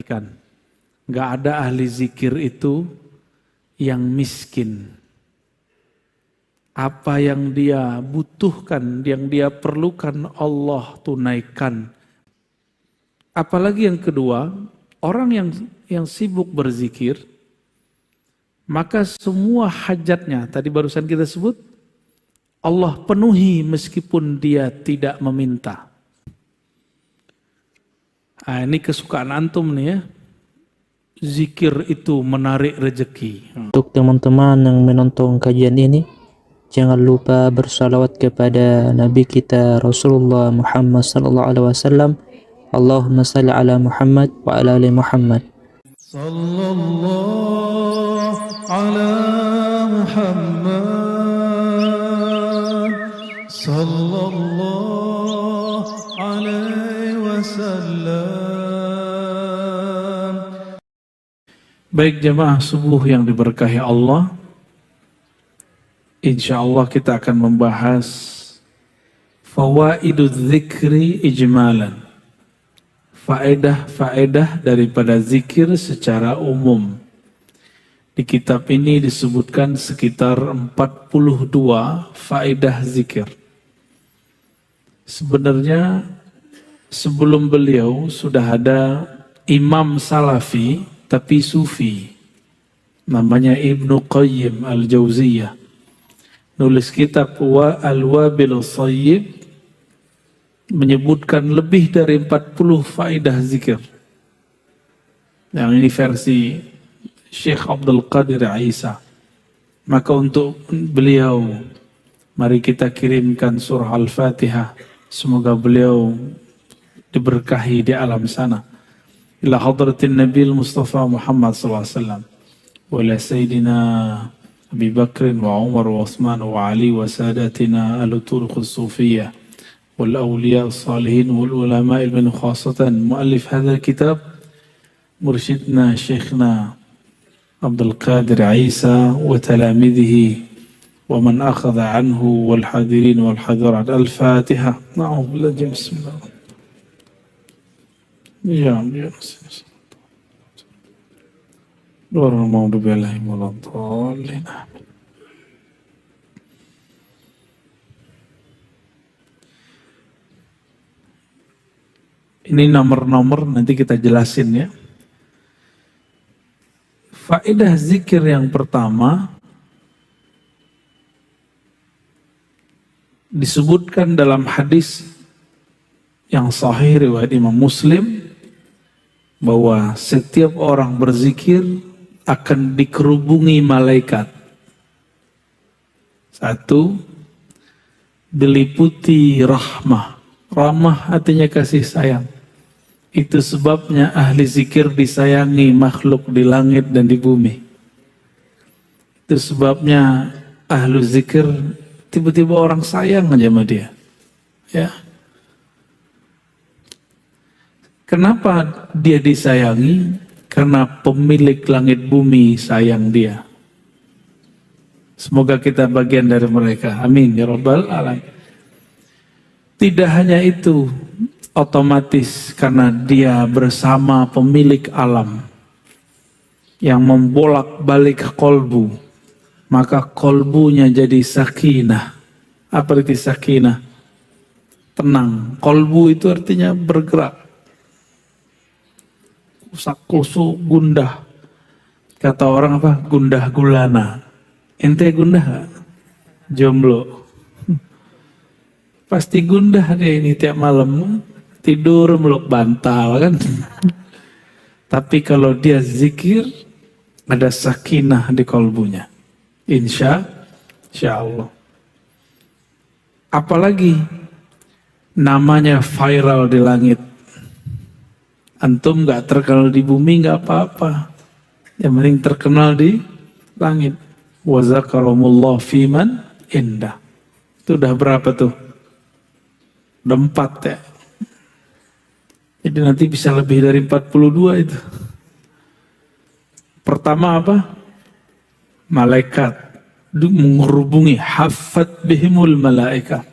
perhatikan. Gak ada ahli zikir itu yang miskin. Apa yang dia butuhkan, yang dia perlukan Allah tunaikan. Apalagi yang kedua, orang yang sibuk berzikir, maka semua hajatnya, tadi barusan kita sebut, Allah penuhi meskipun dia tidak meminta. Nah, ini kesukaan antum nih ya. Zikir itu menarik rezeki. Untuk teman-teman yang menonton kajian ini, jangan lupa bersalawat kepada Nabi kita Rasulullah Muhammad sallallahu alaihi wasallam. Allahumma salli ala Muhammad wa ala ali Muhammad. Sallallahu ala Muhammad sallallahu alaihi wasallam. Baik jemaah subuh yang diberkahi Allah, insya Allah kita akan membahas fawaidul dzikri ijmalan, faedah-faedah daripada zikir secara umum. Di kitab ini disebutkan sekitar 42 faedah zikir. Sebenarnya sebelum beliau sudah ada imam salafi tapi sufi, namanya Ibnu Qayyim al-Jauziyah, nulis kitab Al-Wabil Shayyib, menyebutkan lebih dari 40 faedah zikir. Yang ini versi Syekh Abdul Qadir Isa. Maka untuk beliau, mari kita kirimkan surah Al-Fatihah. Semoga beliau diberkahi di alam sana. Ila hadratin Nabi Mustafa Muhammad SAW. Wa ila Sayyidina Abi Bakr wa Umar wa Uthman wa Ali wa sadatina al-turuq as-sufiyah wal awliya as-salihin wal ulama min khasatan muallif hadha al-kitab mursyidna Syekhna Abdul Qadir Isa wa talamidhihi wa man akhadha anhu wal hadirin wal hadirat. Al-Fatihah. Na'udzubillahi bismillah. Ya, ya. Ini nomor-nomor nanti kita jelasin ya. Faedah zikir yang pertama disebutkan dalam hadis yang sahih riwayat Imam Muslim, bahwa setiap orang berzikir akan dikerubungi malaikat. Satu, diliputi rahmah. Rahmah artinya kasih sayang. Itu sebabnya ahli zikir disayangi makhluk di langit dan di bumi. Itu sebabnya ahli zikir tiba-tiba orang sayang aja sama dia. Ya. Kenapa dia disayangi? Karena pemilik langit bumi sayang dia. Semoga kita bagian dari mereka. Amin ya rabbal alamin. Tidak hanya itu, otomatis karena dia bersama pemilik alam yang membolak-balik kolbu, maka kolbunya jadi sakinah. Apa arti sakinah? Tenang. Kolbu itu artinya bergerak. Kusak-kusuk, gundah. Kata orang apa? Gundah gulana. Ente gundah gak? Jomblo. Pasti gundah deh ini tiap malam. Tidur meluk bantal kan. Tapi kalau dia zikir, ada sakinah di kolbunya. Insya Allah. Apalagi namanya viral di langit. Antum gak terkenal di bumi gak apa-apa. Yang penting terkenal di langit. Wa zakarumullah fiman indah. Itu udah berapa tuh? Udah 4 ya. Jadi nanti bisa lebih dari 42 itu. Pertama apa? Malaikat menghubungi, hafat bihimul malaika.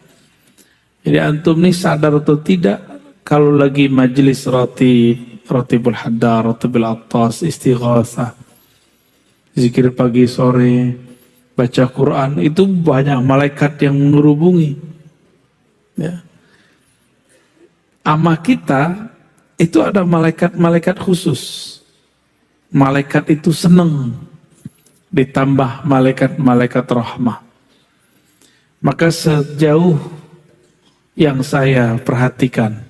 Jadi antum nih sadar atau tidak, kalau lagi majelis roti Ratibul Haddar, Ratibul Attas, Istighatsah, zikir pagi sore, baca Quran, itu banyak malaikat yang menghubungi. Ya. Ama kita itu ada malaikat-malaikat khusus. Malaikat itu senang ditambah malaikat-malaikat rahmah. Maka sejauh yang saya perhatikan,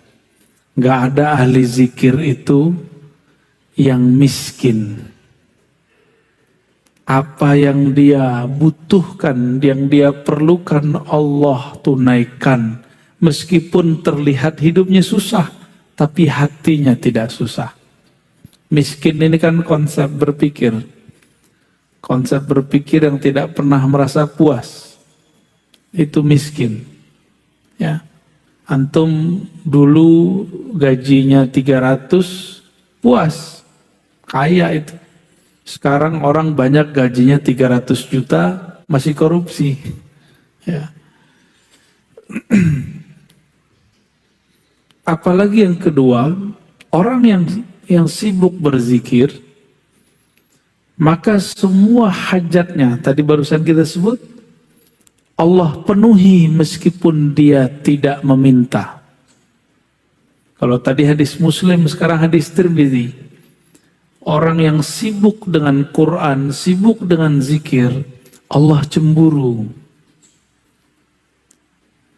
nggak ada ahli zikir itu yang miskin. Apa yang dia butuhkan, yang dia perlukan, Allah tunaikan. Meskipun terlihat hidupnya susah, tapi hatinya tidak susah. Miskin ini kan konsep berpikir. Konsep berpikir yang tidak pernah merasa puas. Itu miskin. Ya. Antum dulu gajinya 300, puas. Kaya itu. Sekarang orang banyak gajinya 300 juta, masih korupsi. Ya. Apalagi yang kedua, orang yang sibuk berzikir, maka semua hajatnya, tadi barusan kita sebut, Allah penuhi meskipun dia tidak meminta. Kalau tadi hadis Muslim, sekarang hadis Tirmidzi. Orang yang sibuk dengan Quran, sibuk dengan zikir, Allah cemburu.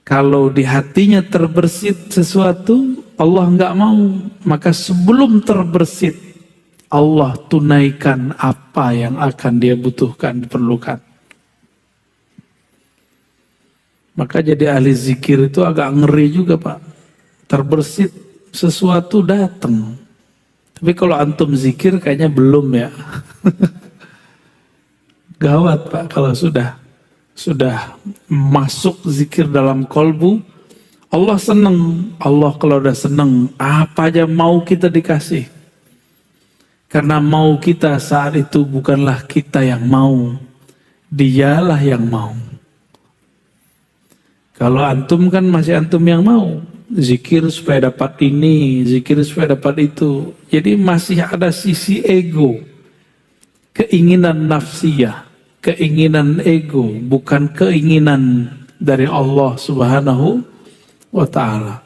Kalau di hatinya terbersit sesuatu, Allah nggak mau. Maka sebelum terbersit, Allah tunaikan apa yang akan dia butuhkan, diperlukan. Maka jadi ahli zikir itu agak ngeri juga Pak. Terbersit sesuatu datang. Tapi kalau antum zikir kayaknya belum ya. Gawat Pak kalau sudah masuk zikir dalam kolbu, Allah senang. Allah kalau udah senang, apa aja mau kita dikasih. Karena mau kita saat itu bukanlah kita yang mau, dialah yang mau. Kalau antum kan masih antum yang mau, zikir supaya dapat ini, zikir supaya dapat itu. Jadi masih ada sisi ego, keinginan nafsiyah. Keinginan ego, bukan keinginan dari Allah Subhanahu wa Ta'ala.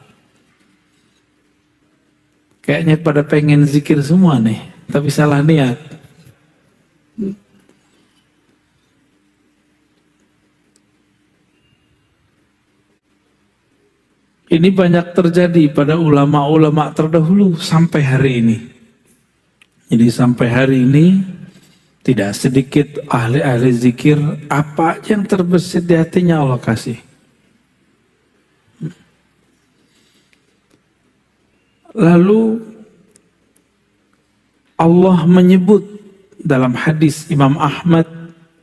Kayaknya pada pengen zikir semua nih, tapi salah niat. Ini banyak terjadi pada ulama-ulama terdahulu sampai hari ini. Jadi sampai hari ini, tidak sedikit ahli-ahli zikir, apa yang terbersit di hatinya Allah kasih. Lalu Allah menyebut dalam hadis Imam Ahmad,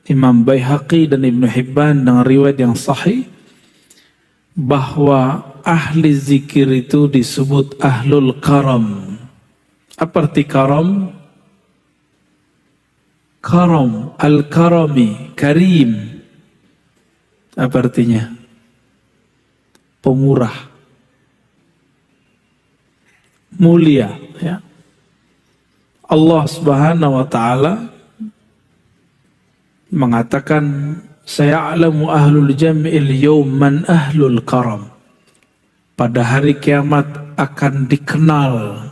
Imam Baihaqi dan Ibnu Hibban dengan riwayat yang sahih, bahwa ahli zikir itu disebut ahlul karam. Apa arti karam? Karam, al-karami, karim. Apa artinya? Pemurah. Mulia. Ya. Allah Subhanahu wa Ta'ala mengatakan, saya'lamu ahlul jam'il yawm man ahlul karam. Pada hari kiamat akan dikenal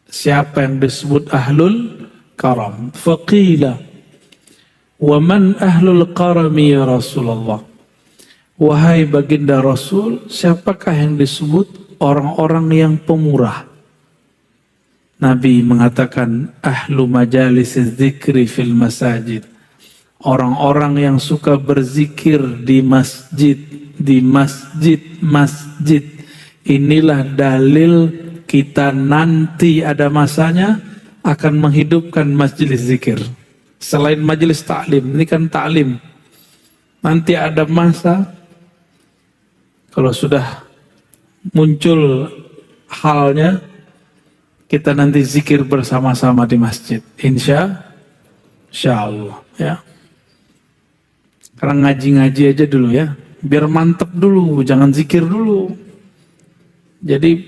siapa yang disebut ahlul karam. Faqila wa man ahlul karami ya Rasulullah. Wahai baginda Rasul, siapakah yang disebut orang-orang yang pemurah? Nabi mengatakan ahlu majalis dzikri fil masajid. Orang-orang yang suka berzikir di masjid, masjid. Inilah dalil kita nanti ada masanya akan menghidupkan majelis zikir. Selain majelis ta'lim, ini kan ta'lim. Nanti ada masa, kalau sudah muncul halnya, kita nanti zikir bersama-sama di masjid. Insya Allah. Ya. Sekarang ngaji-ngaji aja dulu ya. Biar mantep dulu, jangan zikir dulu. Jadi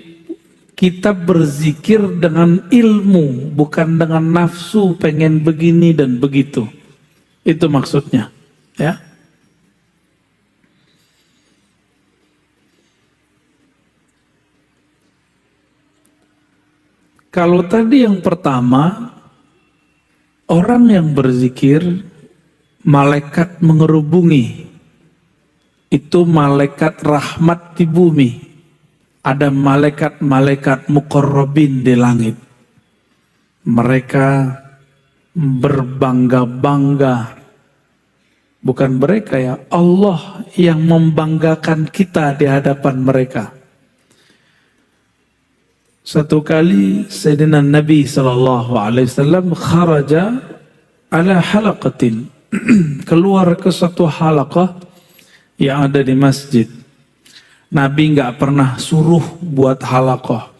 Kita berzikir dengan ilmu, bukan dengan nafsu pengen begini dan begitu. Itu maksudnya, ya. Kalau tadi yang pertama, orang yang berzikir, malaikat mengerubungi. Itu malaikat rahmat di bumi. Ada malaikat-malaikat muqarrabin di langit. Mereka berbangga-bangga. Bukan mereka ya, Allah yang membanggakan kita di hadapan mereka. Satu kali Sayyidina Nabi SAW kharaja ala halaqatin. Keluar ke satu halaqah yang ada di masjid. Nabi nggak pernah suruh buat halaqah.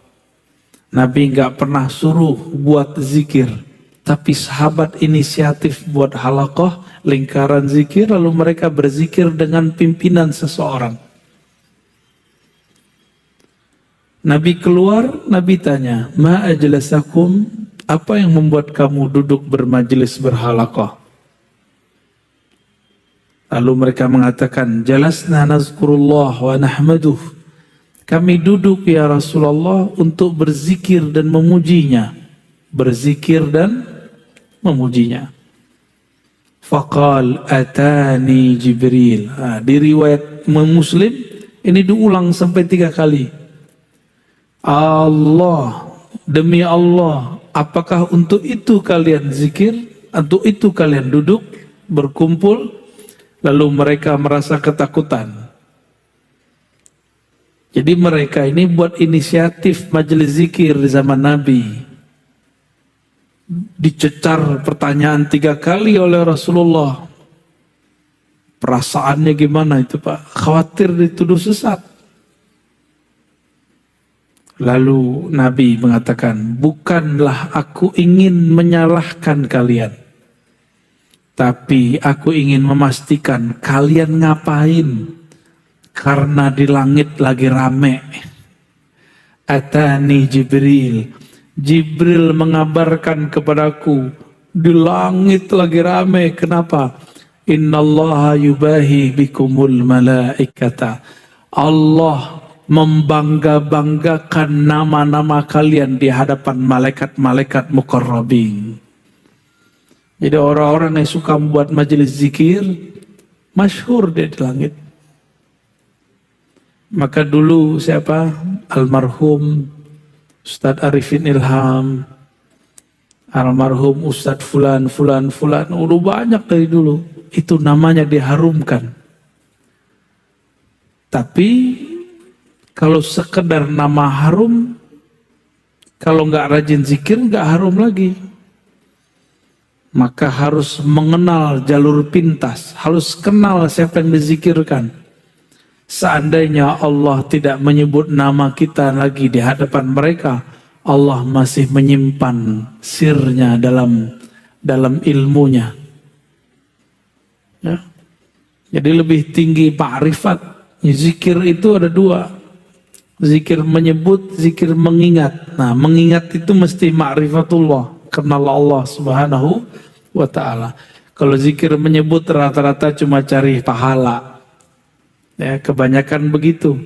Nabi nggak pernah suruh buat zikir. Tapi sahabat inisiatif buat halaqah, lingkaran zikir, lalu mereka berzikir dengan pimpinan seseorang. Nabi keluar, Nabi tanya, ma ajlasakum, apa yang membuat kamu duduk bermajelis berhalaqah? Lalu mereka mengatakan, jalasna nazkurullah wa nahmaduh. Kami duduk ya Rasulullah untuk berzikir dan memujinya. Berzikir dan memujinya. Faqal atani Jibril. Di riwayat Muslim, ini diulang sampai 3 kali. Allah, demi Allah, apakah untuk itu kalian zikir? Untuk itu kalian duduk, berkumpul? Lalu mereka merasa ketakutan. Jadi mereka ini buat inisiatif majelis zikir di zaman Nabi. Dicecar pertanyaan 3 kali oleh Rasulullah. Perasaannya gimana itu Pak? Khawatir dituduh sesat. Lalu Nabi mengatakan, bukanlah aku ingin menyalahkan kalian. Tapi aku ingin memastikan kalian ngapain. Karena di langit lagi rame. Atani Jibril. Jibril mengabarkan kepadaku, di langit lagi rame. Kenapa? Innallaha yubahi bikumul malaikata. Allah membangga-banggakan nama-nama kalian di hadapan malaikat-malaikat muqarrabin. Jadi orang-orang yang suka membuat majelis zikir, masyhur dia di langit. Maka dulu siapa? Almarhum Ustadz Arifin Ilham, almarhum Ustadz Fulan, udah banyak dari dulu. Itu namanya diharumkan. Tapi kalau sekedar nama harum, kalau nggak rajin zikir nggak harum lagi. Maka harus mengenal jalur pintas, harus kenal siapa yang dizikirkan. Seandainya Allah tidak menyebut nama kita lagi di hadapan mereka, Allah masih menyimpan sirnya dalam ilmunya. Ya. Jadi lebih tinggi ma'rifat. Zikir itu ada 2. Zikir menyebut, zikir mengingat. Nah, mengingat itu mesti ma'rifatullah, kenal Allah Subhanahu wa ta'ala. Kalau zikir menyebut rata-rata cuma cari pahala. Ya, kebanyakan begitu.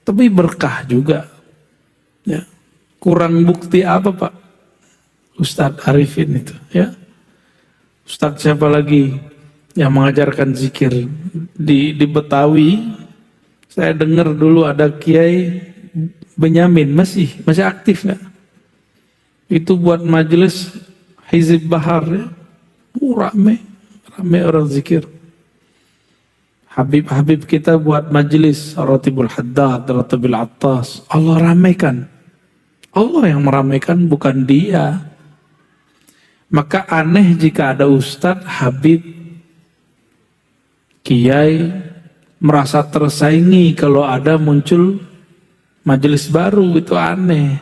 Tapi berkah juga. Ya. Kurang bukti apa Pak? Ustadz Arifin itu. Ya. Ustadz siapa lagi yang mengajarkan zikir di Betawi? Saya dengar dulu ada Kiai Benyamin, masih aktif ya. Itu buat majelis Hizib Bahar ya. Rame orang zikir. Habib kita buat majelis Ratibul Haddad, Ratibul Attas. Allah ramaikan. Allah yang meramaikan, bukan dia. Maka aneh jika ada ustadz, habib, kiai merasa tersaingi kalau ada muncul majelis baru. Itu aneh.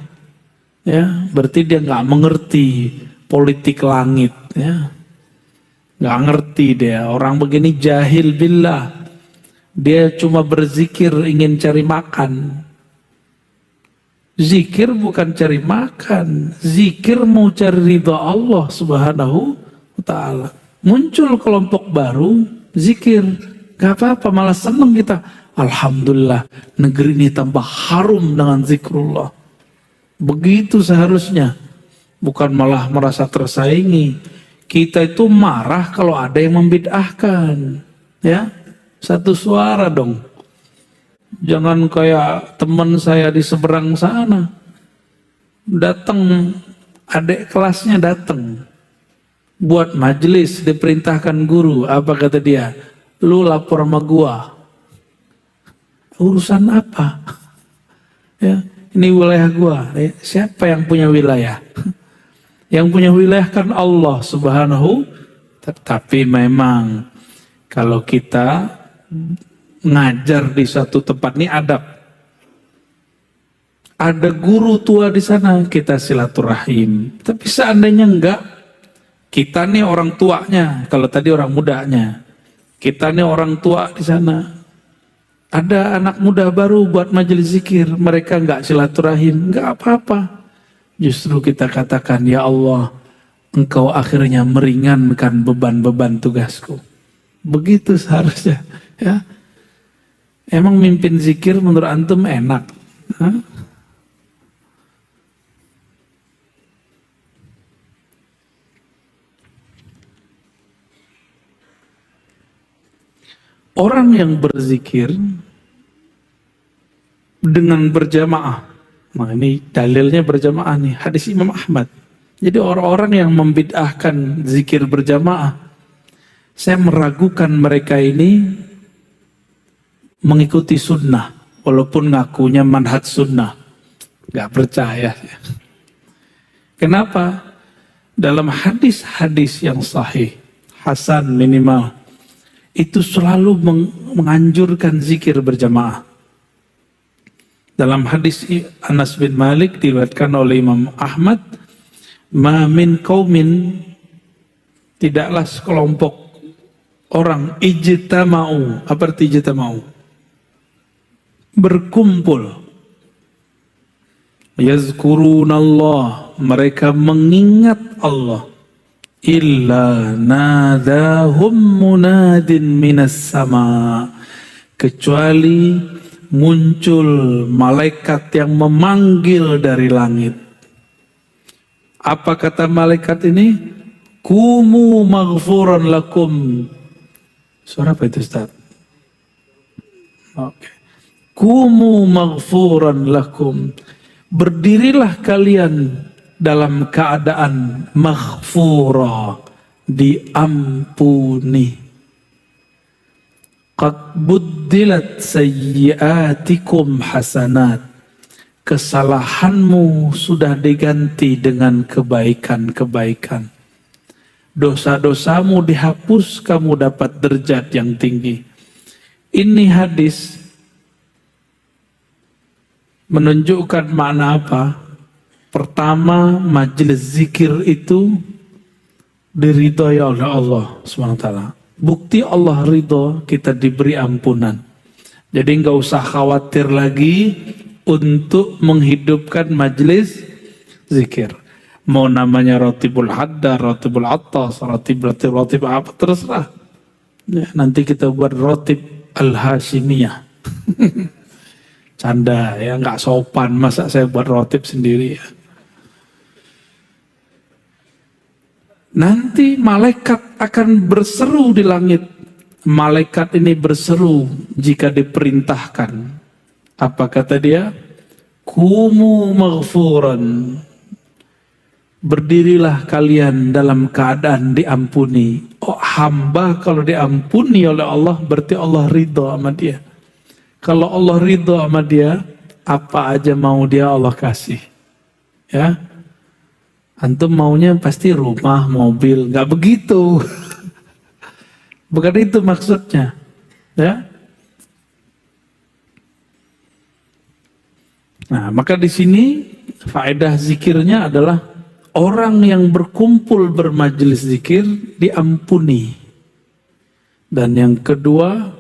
Ya, berarti dia nggak mengerti politik langit. Ya. Nggak ngerti dia, orang begini jahil billah. Dia cuma berzikir ingin cari makan. Zikir bukan cari makan, zikir mau cari ridha Allah Subhanahu wa ta'ala. Muncul kelompok baru, zikir, gak apa-apa, malah senang kita. Alhamdulillah, negeri ini tambah harum dengan zikrullah. Begitu seharusnya, bukan malah merasa tersaingi. Kita itu marah kalau ada yang membid'ahkan, ya, satu suara dong. Jangan kayak teman saya di seberang sana. Datang, adik kelasnya datang. Buat majelis, diperintahkan guru. Apa kata dia? Lu lapor sama gua. Urusan apa? Ya, ini wilayah gua. Siapa yang punya wilayah? Yang punya wilayah kan Allah Subhanahu. Tapi memang kalau kita ngajar di satu tempat, ini adab. Ada guru tua di sana, kita silaturahim. Tapi seandainya enggak, kita nih orang tuanya, kalau tadi orang mudanya, kita nih orang tua di sana. Ada anak muda baru buat majelis zikir, mereka enggak silaturahim, enggak apa-apa. Justru kita katakan, ya Allah, Engkau akhirnya meringankan beban-beban tugasku. Begitu seharusnya, ya. Emang mimpin zikir menurut antum enak? Hah? Orang yang berzikir dengan berjamaah. Nah ini dalilnya berjamaah nih, hadis Imam Ahmad. Jadi orang-orang yang membid'ahkan zikir berjamaah, saya meragukan mereka ini mengikuti sunnah, walaupun ngakunya manhaj sunnah, gak percaya. Kenapa? Dalam hadis-hadis yang sahih, hasan minimal, itu selalu menganjurkan zikir berjamaah. Dalam hadis Anas bin Malik diriwayatkan oleh Imam Ahmad, ma min qaumin, tidaklah sekelompok orang ijtama'u. Apa arti ijtama'u? Berkumpul, yazkurunallah, mereka mengingat Allah, illa nadahum munadin minas sama, kecuali muncul malaikat yang memanggil dari langit. Apa kata malaikat ini? Kumu maghfuran lakum. Suara apa itu, Ustaz? Oke. Kumu maghfuran lakum. Berdirilah kalian dalam keadaan maghfura, diampuni. Qad buddilat sayyiatikum hasanat. Kesalahanmu sudah diganti dengan kebaikan-kebaikan. Dosa-dosamu dihapus, kamu dapat derajat yang tinggi. Ini hadis menunjukkan makna apa? Pertama, majelis zikir itu diridhoi oleh Allah SWT. Bukti Allah ridho, kita diberi ampunan. Jadi nggak usah khawatir lagi untuk menghidupkan majelis zikir. Mau namanya Ratibul Haddar, Ratibul Attas, Ratib apa, terserah. Ya, nanti kita buat Ratib Al-Hashimiyah. Canda ya, nggak sopan, masa saya buat rotib sendiri ya. Nanti malaikat akan berseru di langit. Malaikat ini berseru jika diperintahkan. Apa kata dia? Kumu maghfuran. Berdirilah kalian dalam keadaan diampuni. Oh, hamba kalau diampuni oleh Allah berarti Allah ridho sama dia. Kalau Allah ridho sama dia, apa aja mau dia Allah kasih. Ya, antum maunya pasti rumah, mobil, nggak begitu. Bukan itu maksudnya. Ya. Nah, maka di sini faedah zikirnya adalah orang yang berkumpul bermajelis zikir diampuni. Dan yang kedua,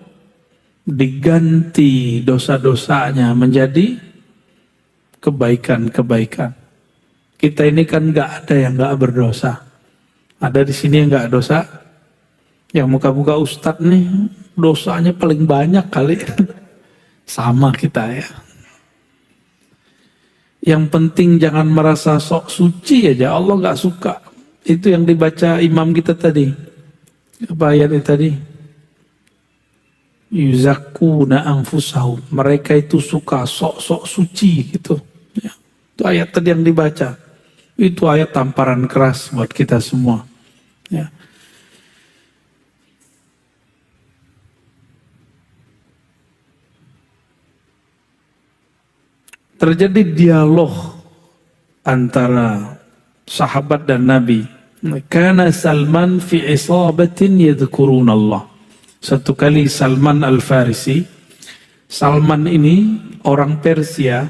diganti dosa-dosanya menjadi kebaikan-kebaikan. Kita ini kan nggak ada yang nggak berdosa. Ada di sini yang nggak dosa. Yang muka-muka ustadz nih dosanya paling banyak kali. Sama kita ya. Yang penting jangan merasa sok suci aja. Allah nggak suka. Itu yang dibaca imam kita tadi. Apa ayatnya tadi? Yuzakuna anfusahum. Mereka itu suka sok-sok suci gitu. Ya. Itu ayat tadi yang dibaca. Itu ayat tamparan keras buat kita semua. Ya. Terjadi dialog antara sahabat dan Nabi. Kana Salman fi isabatin yadhkuruna Allah. Satu kali Salman Al-Farisi, Salman ini orang Persia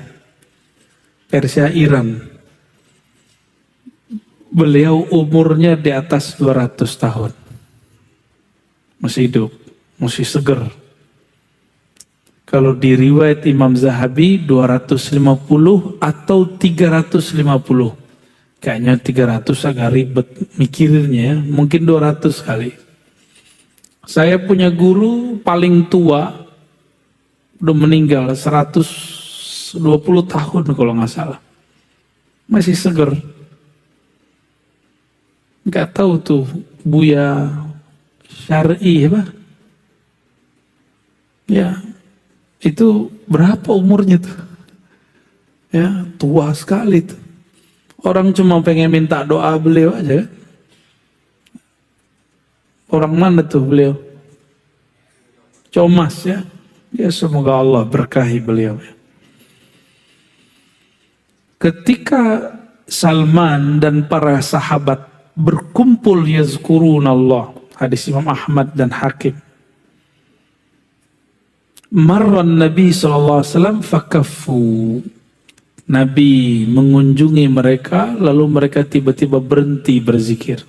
Iran. Beliau umurnya di atas 200 tahun. Masih hidup, masih seger. Kalau di riwayat Imam Zahabi 250 atau 350. Kayaknya 300 agak ribet mikirinnya ya. Mungkin 200 kali. Saya punya guru paling tua udah meninggal 120 tahun kalau nggak salah. Masih seger. Nggak tahu tuh Buya Syar'i apa? Ya, itu berapa umurnya tuh? Ya, tua sekali tuh. Orang cuma pengen minta doa beliau aja. Orang mana tuh beliau? Comas ya. Ya semoga Allah berkahi beliau. Ketika Salman dan para sahabat berkumpul yazkurun Allah. Hadis Imam Ahmad dan Hakim. Marran Nabi SAW fakaffu. Nabi mengunjungi mereka lalu mereka tiba-tiba berhenti berzikir.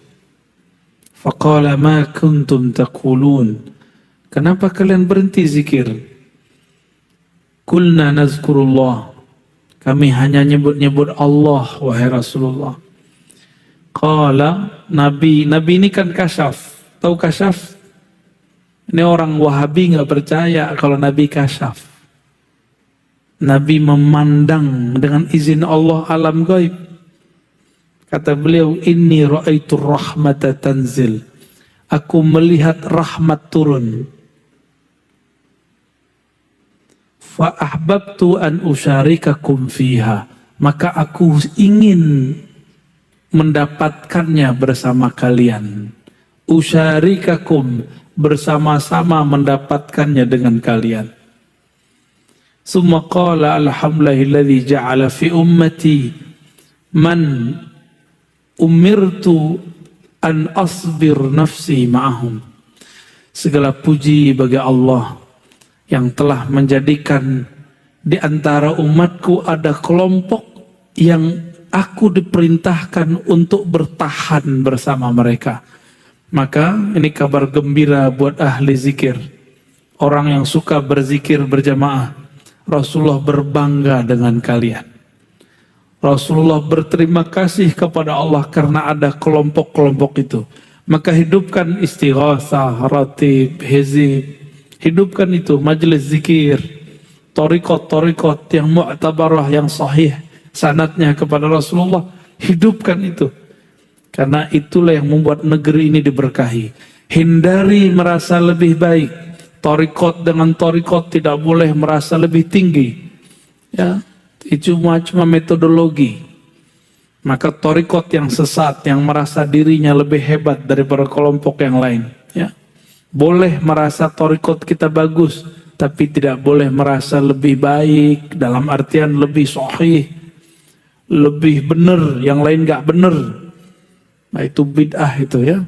Faqala ma kuntum taqulun. Kenapa kalian berhenti zikir? Qulna nazkurullah. Kami hanya nyebut-nyebut Allah wahai Rasulullah. Qala Nabi ini kan kasyaf. Tahu kasyaf? Ini orang Wahabi nggak percaya kalau Nabi kasyaf. Nabi memandang dengan izin Allah alam gaib. Kata beliau, inni ra'aitu rahmata tanzil. Aku melihat rahmat turun. Fa ahbabtu an usyarikakum fiha. Maka aku ingin mendapatkannya bersama kalian. Usyarikakum, bersama-sama mendapatkannya dengan kalian. Summa qala alhamdulillahilladzi ja'ala fi ummati man umirtu an asbir nafsi ma'ahum. Segala puji bagi Allah yang telah menjadikan di antara umatku ada kelompok yang aku diperintahkan untuk bertahan bersama mereka. Maka ini kabar gembira buat ahli zikir. Orang yang suka berzikir berjamaah. Rasulullah berbangga dengan kalian. Rasulullah berterima kasih kepada Allah karena ada kelompok-kelompok itu. Maka hidupkan istighasah, ratib, hizib. Hidupkan itu, majelis zikir. Torikot-torikot yang mu'tabarah, yang sahih. Sanadnya kepada Rasulullah. Hidupkan itu. Karena itulah yang membuat negeri ini diberkahi. Hindari merasa lebih baik. Torikot dengan torikot tidak boleh merasa lebih tinggi. Ya, itu cuma metodologi. Maka torikot yang sesat, yang merasa dirinya lebih hebat daripada kelompok yang lain. Ya, boleh merasa torikot kita bagus, tapi tidak boleh merasa lebih baik dalam artian lebih sahih, lebih benar, yang lain nggak benar. Nah itu bid'ah itu ya.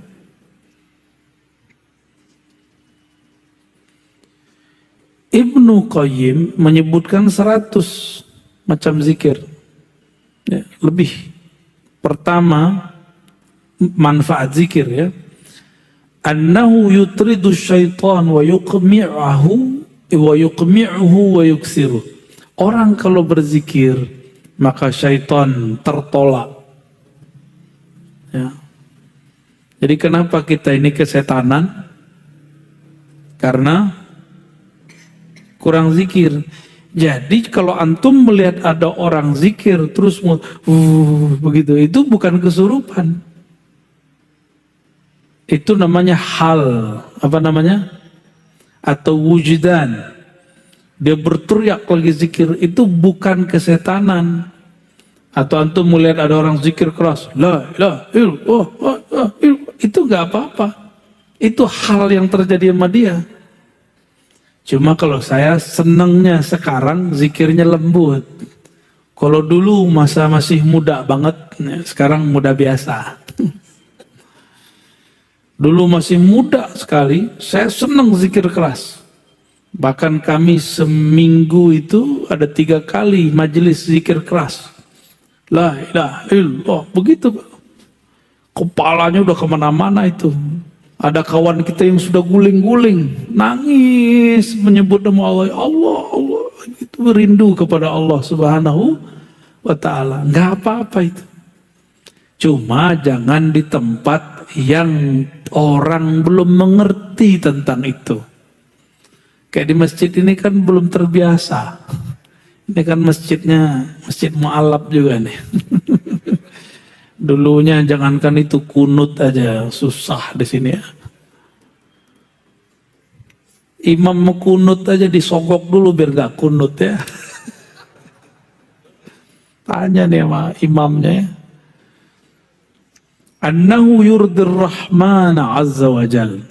Ibnu Qayyim menyebutkan 100 macam zikir. Ya, lebih. Pertama, manfaat zikir ya. Annahu yutridu syaitan wa yuqmi'uhu wa yuksiru. Orang kalau berzikir maka syaitan tertolak. Ya. Jadi kenapa kita ini kesetanan? Karena kurang zikir. Jadi kalau antum melihat ada orang zikir terus begitu, itu bukan kesurupan. Itu namanya hal, apa namanya? Atau wujudan. Dia berteriak lagi zikir, itu bukan kesetanan. Atau antum melihat ada orang zikir keras, la ilaha illallah, itu nggak apa-apa. Itu hal yang terjadi sama dia. Cuma kalau saya senangnya sekarang zikirnya lembut. Kalau dulu masa masih muda banget, sekarang muda biasa. Dulu masih muda sekali, saya senang zikir keras. Bahkan kami seminggu itu ada 3 kali majelis zikir keras. La ilaha illallah, begitu. Kepalanya udah kemana-mana itu. Ada kawan kita yang sudah guling-guling, nangis menyebut nama Allah, Allah, Allah, itu rindu kepada Allah Subhanahu wa Ta'ala. Nggak apa-apa itu. Cuma jangan di tempat yang orang belum mengerti tentang itu. Kayak di masjid ini kan belum terbiasa. Ini kan masjidnya masjid mu'alaf juga nih. Dulunya jangankan itu, kunut aja susah di sini ya. Imam mau kunut aja disogok dulu biar gak kunut ya. Tanya nih sama imamnya ya. Annahu yurdir rahmana azza wa jal.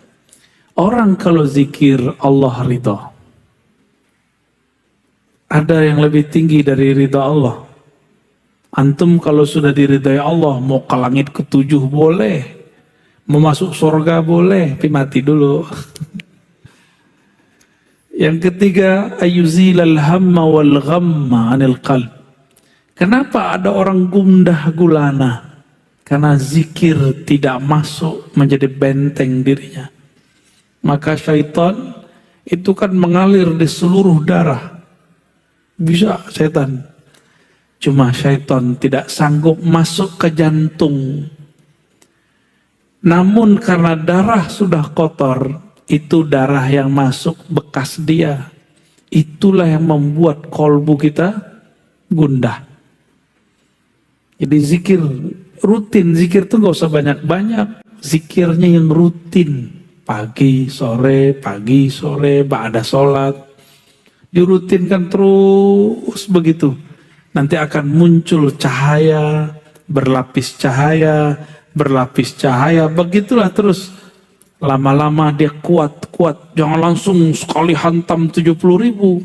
Orang kalau zikir Allah ridha. Ada yang lebih tinggi dari ridha Allah. Antum kalau sudah diridai Allah, mau ke langit ke-7 boleh, mau masuk surga boleh, tapi mati dulu. Yang ketiga, ayuzilal hamma wal ghamma anil qalb. Kenapa ada orang gundah gulana? Karena zikir tidak masuk menjadi benteng dirinya. Maka syaitan itu kan mengalir di seluruh darah. Bisa setan. Cuma syaitan tidak sanggup masuk ke jantung. Namun karena darah sudah kotor, itu darah yang masuk bekas dia. Itulah yang membuat kolbu kita gundah. Jadi zikir rutin, zikir itu gak usah banyak-banyak. Zikirnya yang rutin. Pagi, sore, ba'da sholat. Dirutinkan terus begitu. Nanti akan muncul cahaya, berlapis cahaya, begitulah terus. Lama-lama dia kuat. Jangan langsung sekali hantam 70.000.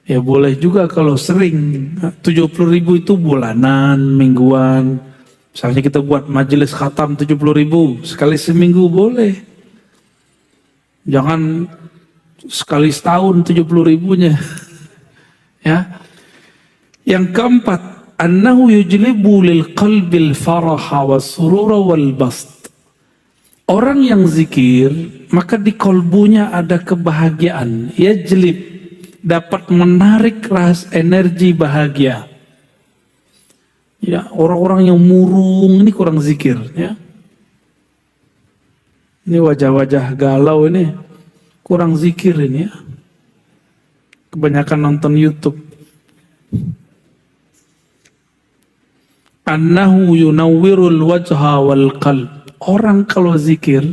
Ya boleh juga kalau sering. 70.000 itu bulanan, mingguan. Misalnya kita buat majelis khatam 70.000, sekali seminggu boleh. Jangan sekali setahun 70.000-nya. Ya. Yang keempat, annahu yujlibu lil qalbil faraha was surura wal bast. Orang yang zikir, maka di kolbunya ada kebahagiaan. Yajlib, dapat menarik ras energi bahagia. Ya, orang-orang yang murung ini kurang zikir, ya. Ini wajah-wajah galau ini kurang zikir ini ya. Kebanyakan nonton YouTube. Annahu yunawwirul wajha wal qalb. Orang kalau zikir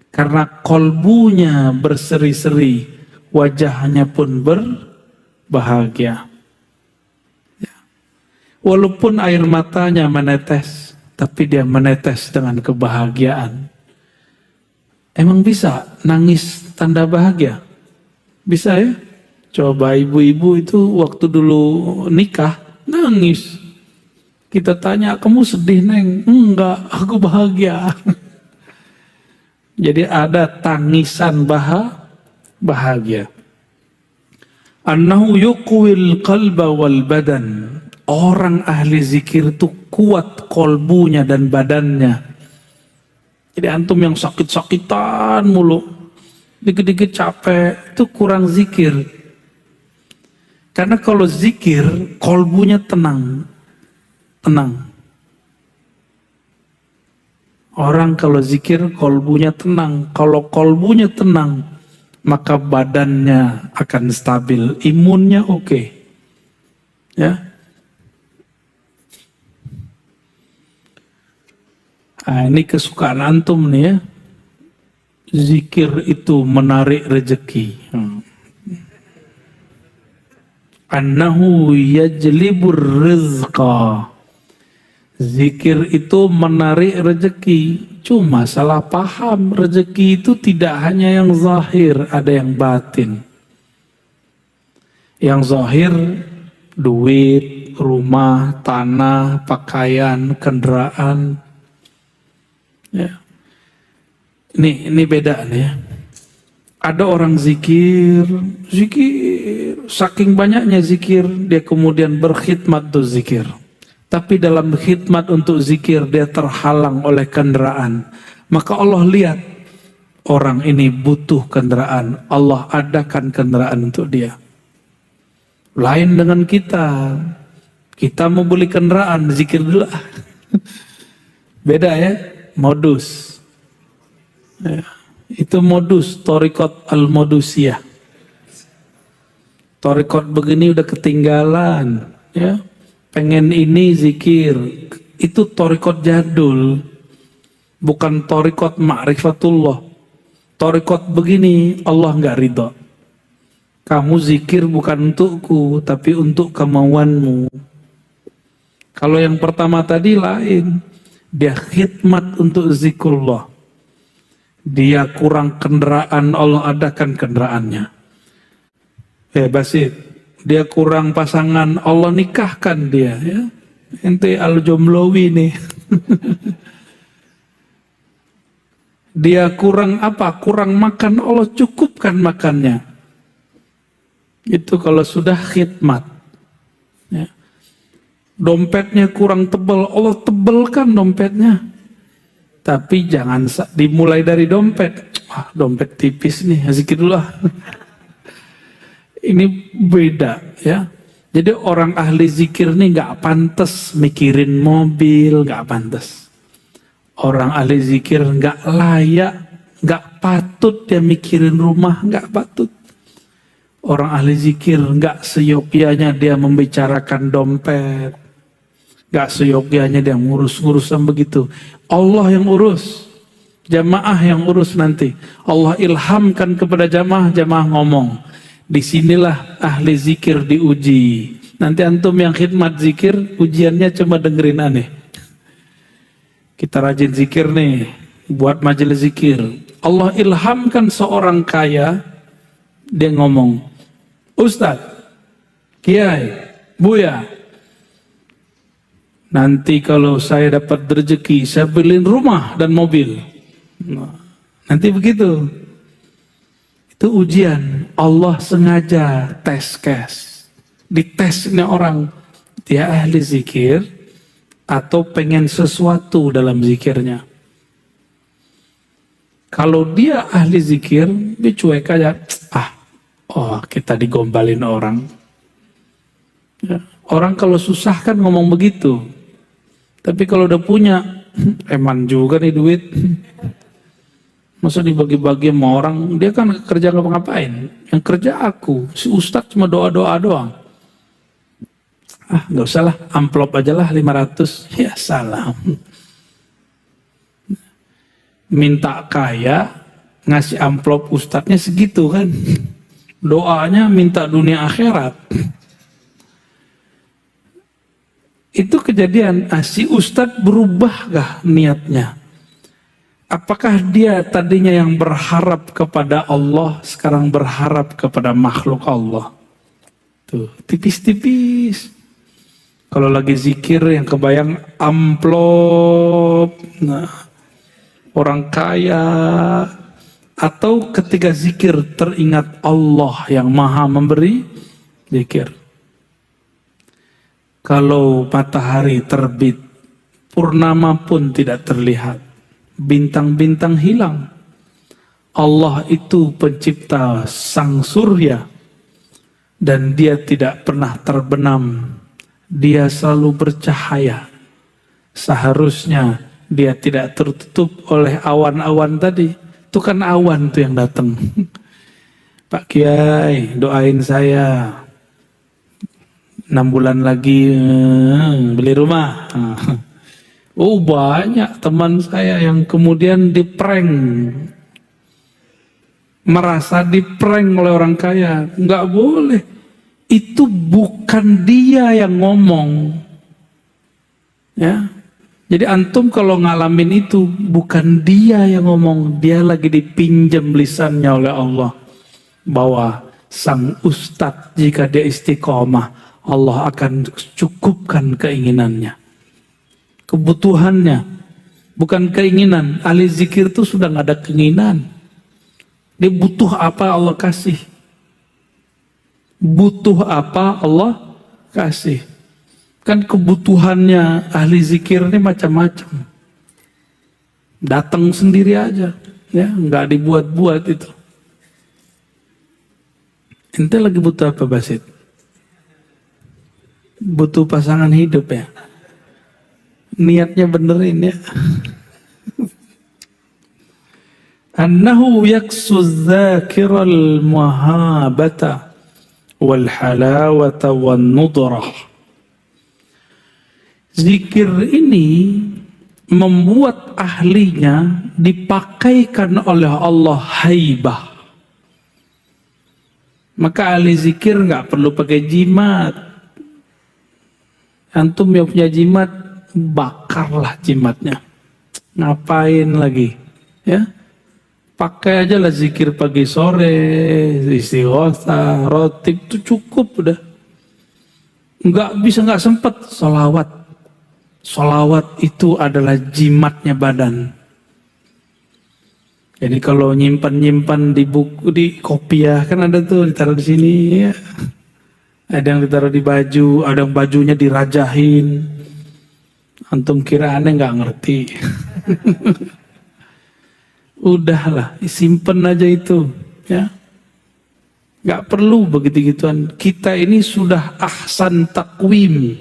karena kolbunya berseri-seri, wajahnya pun berbahagia. Ya. Walaupun air matanya menetes, tapi dia menetes dengan kebahagiaan. Emang bisa nangis tanda bahagia? Bisa ya? Coba ibu-ibu itu waktu dulu nikah, nangis. Kita tanya, kamu sedih Neng? Enggak, aku bahagia. Jadi ada tangisan bahagia. Annahu yuqwil qalba wal badan. Orang ahli zikir itu kuat kolbunya dan badannya. Jadi antum yang sakit-sakitan mulu, dikit-dikit capek, itu kurang zikir. Karena kalau zikir, kolbunya tenang. Tenang. Orang kalau zikir, kolbunya tenang. Kalau kolbunya tenang, maka badannya akan stabil. Imunnya oke. Ya. Nah, ini kesukaan antum nih ya. Zikir itu menarik rezeki. Annahu yajlibur rizqa. Zikir itu menarik rezeki. Cuma salah paham, rezeki itu tidak hanya yang zahir, ada yang batin. Yang zahir duit, rumah, tanah, pakaian, kendaraan. Ya. Ini beda nih ya. Ada orang zikir, saking banyaknya zikir, dia kemudian berkhidmat untuk zikir. Tapi dalam khidmat untuk zikir, dia terhalang oleh kendaraan. Maka Allah lihat, orang ini butuh kendaraan. Allah adakan kendaraan untuk dia. Lain dengan kita. Kita mau beli kendaraan, zikir dulu. Beda ya, modus. Ya. Itu modus, torikot al-modusiyah. Torikot begini udah ketinggalan, ya. Pengen ini zikir, itu torikot jadul, bukan torikot ma'rifatullah. Torikot begini, Allah nggak ridho. Kamu zikir bukan untukku, tapi untuk kemauanmu. Kalau yang pertama tadi lain, dia khidmat untuk zikrullah. Dia kurang kendaraan, Allah adakan kendaraannya. Basit, dia kurang pasangan, Allah nikahkan dia. Ya. Ente al-jomlowi nih. Dia kurang apa? Kurang makan, Allah cukupkan makannya. Itu kalau sudah khidmat. Ya. Dompetnya kurang tebal, Allah tebalkan dompetnya. Tapi jangan dimulai dari dompet. Wah, dompet tipis nih, zikir dulu lah. Ini beda ya. Jadi orang ahli zikir nih nggak pantas mikirin mobil, nggak pantas. Orang ahli zikir nggak layak, nggak patut dia mikirin rumah, nggak patut. Orang ahli zikir nggak seyogyanya dia membicarakan dompet. Gak seyogyanya dia ngurus-ngurusan begitu. Allah yang urus. Jamaah yang urus nanti. Allah ilhamkan kepada jamaah, jamaah ngomong. Disinilah ahli zikir diuji. Nanti antum yang khidmat zikir, ujiannya cuma dengerin aneh. Kita rajin zikir nih, buat majelis zikir. Allah ilhamkan seorang kaya, dia ngomong, Ustadz, Kiai, Buya, nanti kalau saya dapat rezeki, saya beliin rumah dan mobil. Nah, nanti begitu. Itu ujian. Allah sengaja tes case. Ditesnya orang. Dia ahli zikir atau pengen sesuatu dalam zikirnya. Kalau dia ahli zikir, dia cuek aja. Kita digombalin orang. Ya. Orang kalau susah kan ngomong begitu. Tapi kalau udah punya, eman juga nih duit. Masa dibagi-bagi sama orang, dia kan kerja ngapa-ngapain. Yang kerja aku, si Ustadz cuma doa-doa doang. Gak usah lah, amplop aja lah 500. Ya salam. Minta kaya, ngasih amplop Ustadznya segitu kan. Doanya minta dunia akhirat. Itu kejadian, si Ustadz berubah gak niatnya? Apakah dia tadinya yang berharap kepada Allah, sekarang berharap kepada makhluk Allah? Tuh, tipis-tipis. Kalau lagi zikir yang kebayang amplop, nah, orang kaya, atau ketika zikir teringat Allah yang maha memberi, zikir. Kalau matahari terbit, purnama pun tidak terlihat, bintang-bintang hilang. Allah itu pencipta sang surya, dan dia tidak pernah terbenam. Dia selalu bercahaya. Seharusnya dia tidak tertutup oleh awan-awan tadi. Itu kan awan tuh yang datang. Pak Kiai, doain saya 6 bulan lagi beli rumah. Oh, banyak teman saya yang kemudian diprank, merasa diprank oleh orang kaya. Nggak boleh. Itu bukan dia yang ngomong. Ya. Jadi antum kalau ngalamin itu, bukan dia yang ngomong. Dia lagi dipinjam lisannya oleh Allah. Bahwa sang ustadz jika dia istiqomah, Allah akan cukupkan keinginannya. Kebutuhannya. Bukan keinginan. Ahli zikir itu sudah nggak ada keinginan. Dia butuh apa Allah kasih. Butuh apa Allah kasih. Kan kebutuhannya ahli zikir ini macam-macam. Datang sendiri aja. Ya, nggak dibuat-buat itu. Ente lagi butuh apa, Basit? Butuh pasangan hidup ya? Niatnya benerin ya. Annahu yaksu dzakiral muhabata wal halawata wan nudrah. Zikir ini membuat ahlinya dipakaikan oleh Allah haibah. Maka ahli zikir nggak perlu pakai jimat. Antum yang punya jimat, bakarlah jimatnya. Ngapain lagi? Ya, pakai aja lah zikir pagi sore, istighosah, rotib itu cukup udah. Nggak sempat sholawat. Sholawat itu adalah jimatnya badan. Jadi kalau nyimpan di buku, di kopiah kan ada tuh ditaruh di sini ya. Ada yang ditaruh di baju, ada yang bajunya dirajahin. Antum kira aneh nggak ngerti. Udahlah, simpen aja itu, ya. Nggak perlu begitu-gituan. Kita ini sudah ahsan takwim.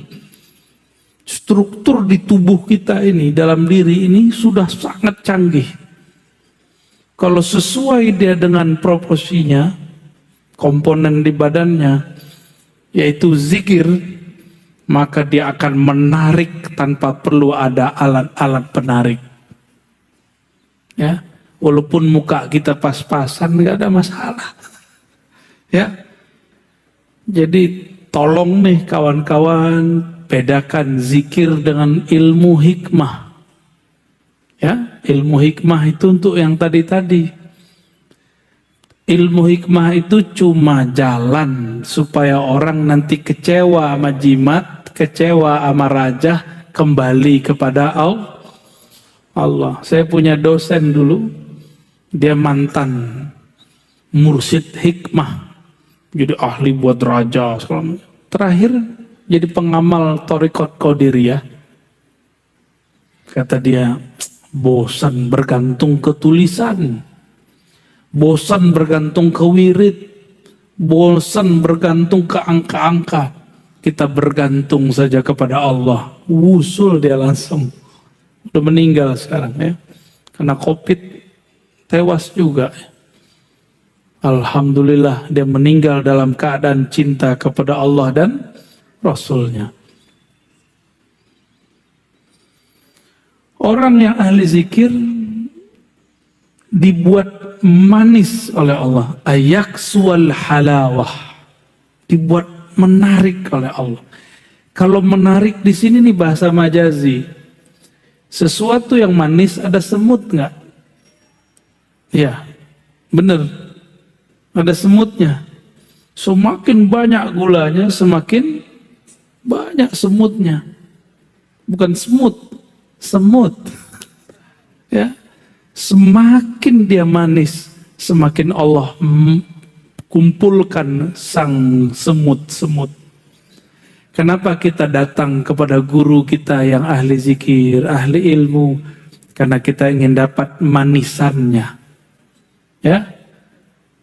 Struktur di tubuh kita ini, dalam diri ini sudah sangat canggih. Kalau sesuai dia dengan proporsinya, komponen di badannya, yaitu zikir, maka dia akan menarik tanpa perlu ada alat-alat penarik. Ya, walaupun muka kita pas-pasan nggak ada masalah. Ya, jadi tolong nih kawan-kawan bedakan zikir dengan ilmu hikmah. Ya, ilmu hikmah itu untuk yang tadi-tadi. Ilmu hikmah itu cuma jalan supaya orang nanti kecewa sama jimat, kecewa sama raja, kembali kepada Allah. Saya punya dosen dulu, dia mantan mursyid hikmah, jadi ahli buat raja. Terakhir jadi pengamal Thariqat Qadiriyah. Kata dia, bosan bergantung ke tulisan, bosan bergantung ke wirid, bosan bergantung ke angka-angka. Kita bergantung saja kepada Allah. Wusul dia langsung. Udah meninggal sekarang ya. Karena COVID tewas juga. Alhamdulillah dia meninggal dalam keadaan cinta kepada Allah dan Rasulnya. Orang yang ahli zikir dibuat manis oleh Allah. Ayaksual halawah. Dibuat menarik oleh Allah. Kalau menarik di sini nih bahasa majazi. Sesuatu yang manis ada semut nggak? Ya, bener. Ada semutnya. Semakin banyak gulanya, semakin banyak semutnya. Bukan semut, semut. Ya, semakin dia manis, semakin Allah kumpulkan sang semut-semut. Kenapa kita datang kepada guru kita yang ahli zikir, ahli ilmu? Karena kita ingin dapat manisannya. Ya,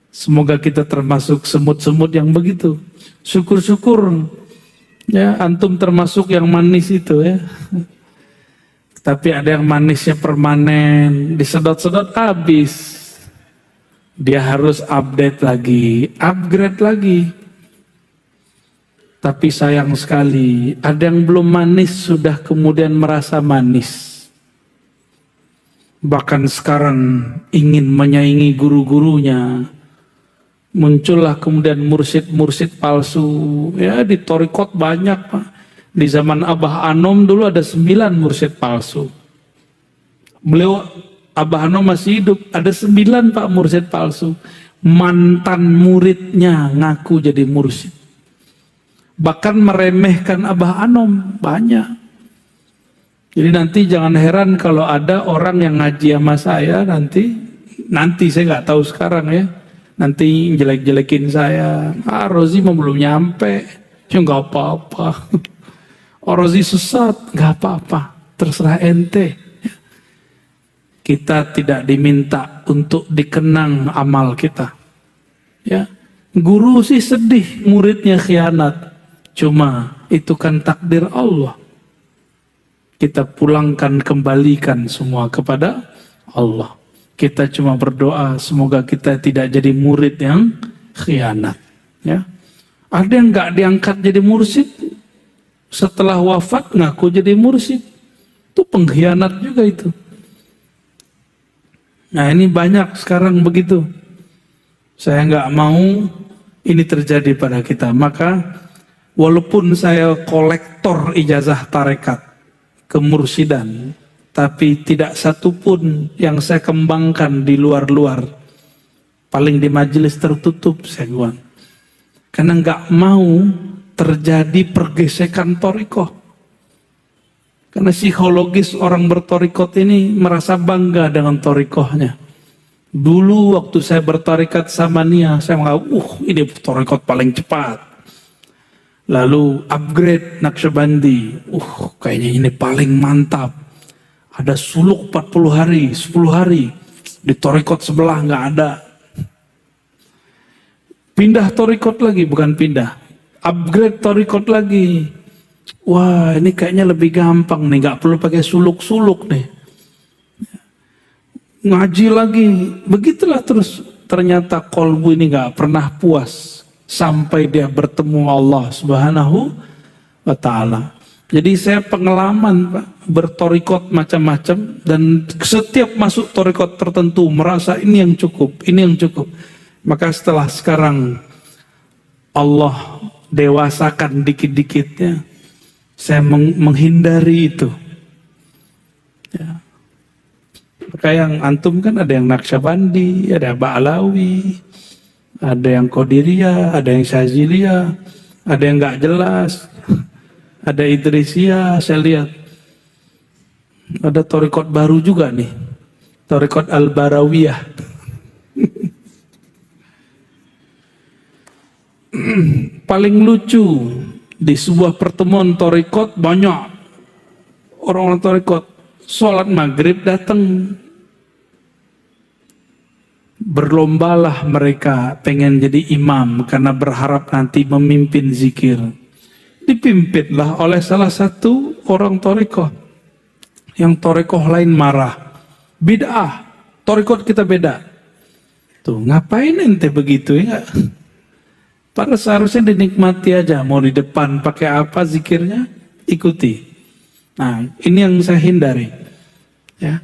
Semoga kita termasuk semut-semut yang begitu. Syukur-syukur ya antum termasuk yang manis itu ya. Tapi ada yang manisnya permanen, disedot-sedot habis. Dia harus update lagi, upgrade lagi. Tapi sayang sekali, ada yang belum manis sudah kemudian merasa manis. Bahkan sekarang ingin menyaingi guru-gurunya. Muncullah kemudian mursyid-mursyid palsu. Ya di thariqat banyak Pak. Di zaman Abah Anom dulu ada 9 mursyid palsu. Beliau Abah Anom masih hidup, ada 9 Pak mursyid palsu. Mantan muridnya ngaku jadi mursyid. Bahkan meremehkan Abah Anom banyak. Jadi nanti jangan heran kalau ada orang yang ngaji sama saya nanti saya nggak tahu sekarang ya. Nanti jelek-jelekin saya. Rozi mah belum nyampe. Ya nggak apa-apa. Rozi sesat, nggak apa-apa. Terserah ente. Kita tidak diminta untuk dikenang amal kita. Ya, guru sih sedih muridnya khianat. Cuma itu kan takdir Allah. Kita pulangkan, kembalikan semua kepada Allah. Kita cuma berdoa semoga kita tidak jadi murid yang khianat. Ya, ada yang nggak diangkat jadi mursyid, setelah wafat ngaku jadi mursyid, itu pengkhianat juga itu. Nah ini banyak sekarang begitu. Saya nggak mau ini terjadi pada kita. Maka walaupun saya kolektor ijazah tarekat kemursidan, tapi tidak satupun yang saya kembangkan di luar-luar. Paling di majelis tertutup saya bilang. Karena nggak mau terjadi pergesekan thariqah. Karena psikologis orang berthariqat ini merasa bangga dengan thariqahnya. Dulu waktu saya berthariqat sama Nia, saya menganggap, ini thariqat paling cepat. Lalu upgrade Naqsyabandi, kayaknya ini paling mantap. Ada suluk 40 hari, 10 hari. Di thariqat sebelah nggak ada. Pindah thariqat lagi, bukan pindah. Upgrade thariqat lagi. Wah ini kayaknya lebih gampang nih, nggak perlu pakai suluk-suluk nih. Ngaji lagi, begitulah terus. Ternyata kolbu ini nggak pernah puas sampai dia bertemu Allah Subhanahu wa Ta'ala. Jadi saya pengalaman Pak, berthariqat macam-macam, dan setiap masuk thariqat tertentu merasa ini yang cukup, ini yang cukup. Maka setelah sekarang Allah dewasakan dikit-dikitnya, saya menghindari itu. Ya. Maka yang antum kan ada yang Naqsyabandi, ada Ba'alawi, ada yang Qadiriyah, ada yang Syaziliyah, ada yang nggak jelas, ada Idrisiyah, saya lihat. Ada thariqat baru juga nih, thariqat Al-Barawiyah. Paling lucu di sebuah pertemuan thariqat, banyak orang-orang thariqat sholat maghrib datang, berlombalah mereka pengen jadi imam karena berharap nanti memimpin zikir. Dipimpinlah oleh salah satu orang thariqat, yang thariqat lain marah, bid'ah, thariqat kita beda. Tuh ngapain ente begitu ya? Padahal seharusnya dinikmati aja, mau di depan pakai apa zikirnya, ikuti. Nah, ini yang saya hindari. Ya.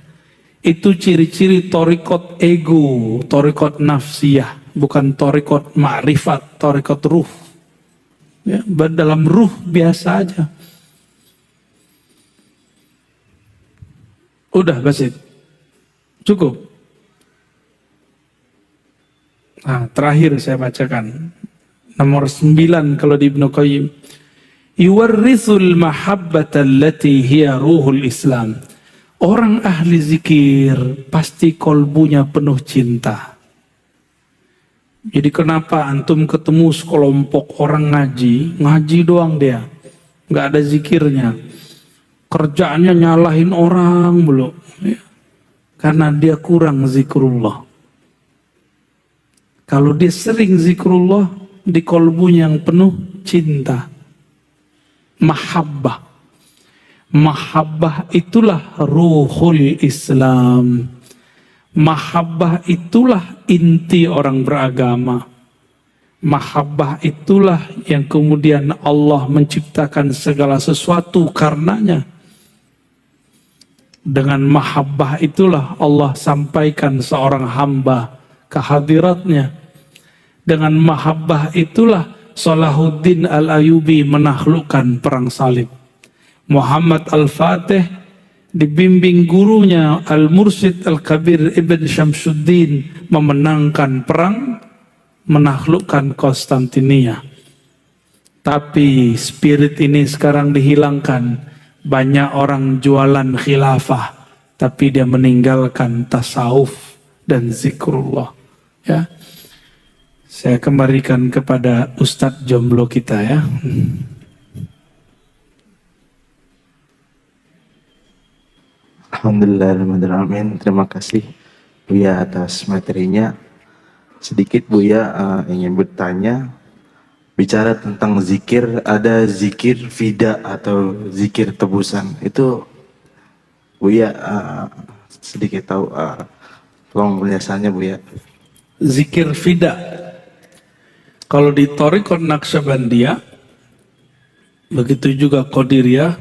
Itu ciri-ciri thariqat ego, thariqat nafsiyah, bukan thariqat ma'rifat, thariqat ruh. Ya, dalam ruh biasa aja. Udah, Basit. Cukup. Nah, terakhir saya bacakan. Nomor 9 kalau di Ibnu Qayyim. Yuwarrithul mahabbata allati hiya ruhul Islam. Orang ahli zikir pasti kolbunya penuh cinta. Jadi kenapa antum ketemu sekelompok orang ngaji doang dia, nggak ada zikirnya, kerjaannya nyalahin orang belum, ya. Karena dia kurang zikrullah. Kalau dia sering zikrullah, di kolbunya yang penuh cinta, mahabbah. Mahabbah itulah ruhul Islam. Mahabbah itulah inti orang beragama. Mahabbah itulah yang kemudian Allah menciptakan segala sesuatu karenanya. Dengan mahabbah itulah Allah sampaikan seorang hamba ke hadiratnya. Dengan mahabbah itulah Salahuddin Al-Ayyubi menaklukkan perang salib. Muhammad Al-Fatih dibimbing gurunya Al-Mursyid Al-Kabir Ibn Syamsuddin memenangkan perang, menaklukkan Konstantinia. Tapi spirit ini sekarang dihilangkan. Banyak orang jualan khilafah, tapi dia meninggalkan tasawuf dan zikrullah. Ya, saya kembalikan kepada Ustadz jomblo kita ya. Alhamdulillahirrahmanirrahim. Terima kasih Buya atas materinya. Sedikit Buya ingin bertanya, bicara tentang zikir, ada zikir fida atau zikir tebusan. Itu Buya sedikit tahu, tolong penjelasannya Buya. Zikir fida, kalau di Thariqat Naqsyabandiyah, begitu juga Qadiriyah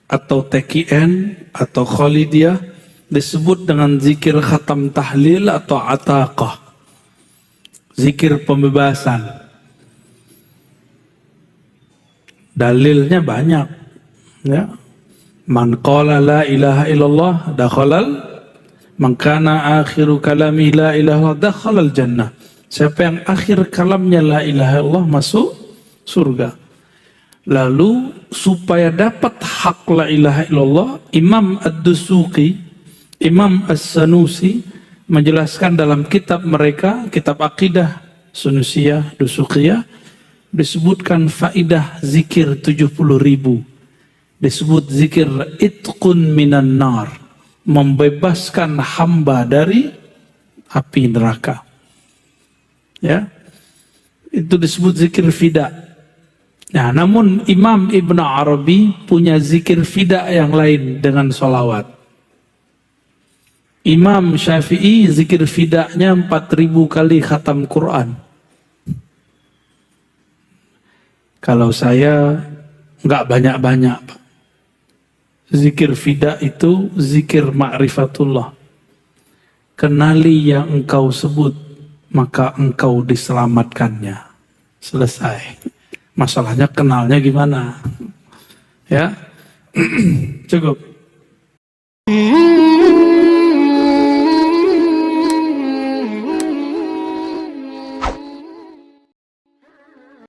atau TKN atau Khalidiyah, disebut dengan zikir khatam tahlil atau ataqah, zikir pembebasan. Dalilnya banyak, ya. Man qala la ilaha illallah dakhalal, man kana akhiru kalami la ilaha illallah dakhalal jannah. Siapa yang akhir kalamnya la ilaha illallah masuk surga. Lalu supaya dapat hak la ilaha illallah, Imam Ad-Dusuqi, Imam As-Sanusi menjelaskan dalam kitab mereka, kitab akidah Sunusiyah, Dusuqiyah, disebutkan faidah zikir 70.000. Disebut zikir itqun minan nar, membebaskan hamba dari api neraka. Ya, itu disebut zikir fida. Nah, namun Imam Ibn Arabi punya zikir fida yang lain dengan sholawat. Imam Syafi'i zikir fidanya 4.000 kali khatam Quran. Kalau saya nggak banyak-banyak, Pak. Zikir fida itu zikir ma'rifatullah. Kenali yang engkau sebut, maka engkau diselamatkannya. Selesai. Masalahnya kenalnya gimana? Ya, cukup.